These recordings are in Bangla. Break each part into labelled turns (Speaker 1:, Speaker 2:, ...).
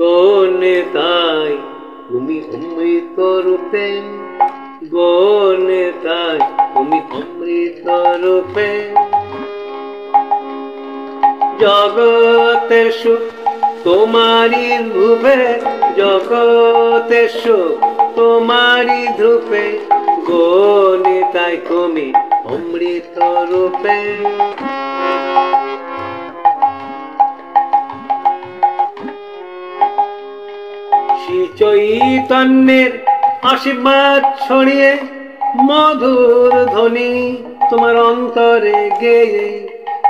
Speaker 1: গণিতাই তুমি অমৃত রূপে, গণিতাই তুমি অমৃত রূপে। জগতের সুখ তোমারি রূপে, জগতের সুখ তোমারি রূপে, গণিতাই তুমি অমৃত রূপে। শ্রী চৈতন্যের আশীর্বাদ ছড়িয়ে মধুর ধ্বনি তোমার অন্তরে গেয়ে,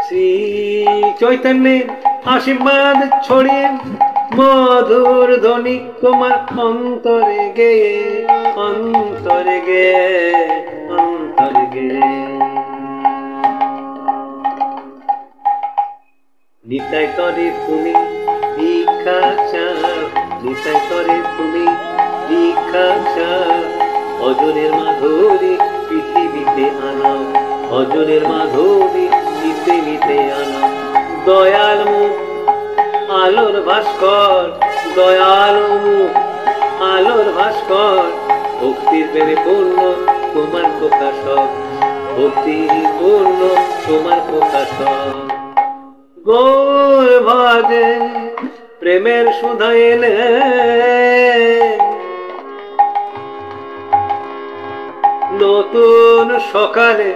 Speaker 1: শ্রী চৈতন্যের আশীর্বাদ ছড়িয়ে মধুর ধ্বনি তোমার অন্তরে গেয়ে, অন্তরে গেয়ে, অন্তরে গেয়ে। নিতাই তরে তুমি ভিক্ষা চাও, নিতাই তরে তুমি ভিক্ষা চাও, অজনের মাধুরী পৃথিবীতে আনাও, অজনের মাধুরী পৃথিবীতে আনাও। দয়াল মুখ আলোর ভাস্কর, দয়াল মুখ আলোর ভাস্কর, ভক্তির প্রেমে পূর্ণ তোমার প্রকাশক, ভক্তির পূর্ণ তোমার প্রকাশক। গৌর ভাগে প্রেমের সুধা এলে, নতুন সকালে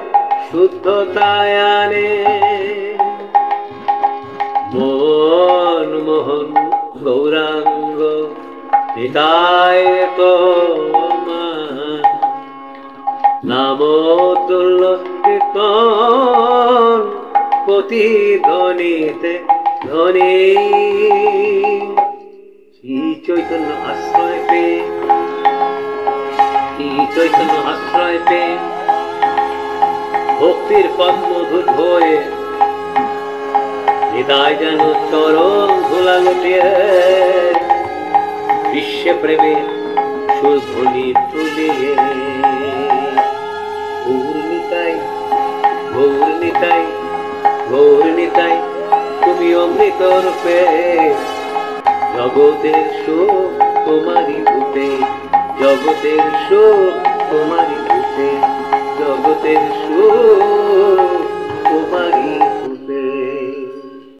Speaker 1: শুদ্ধতায় আনে। মনমোহন গৌরাঙ্গ নিতাই তোমার, নাম তুল্য কীর্তন প্রতিধ্বনিতে ধ্বনি। শ্রী চৈতন্য আশ্রয় পেয়ে, শ্রী চৈতন্য আশ্রয় পেয়ে ভক্তির পদ মধুর হয়ে, হৃদয় যেন চরণ ধুলা লুটিয়ে, বিশ্বে প্রেমে সুধ্বনি তুলিয়ে। গৌর নিতাই, গৌর নিতাই, গৌর নিতাই তুমি অমৃত রূপে, জগতের সুখ তোমারি রূপে, জগতের সুখ তোমারি রূপে, জগতের সুখ তোমারি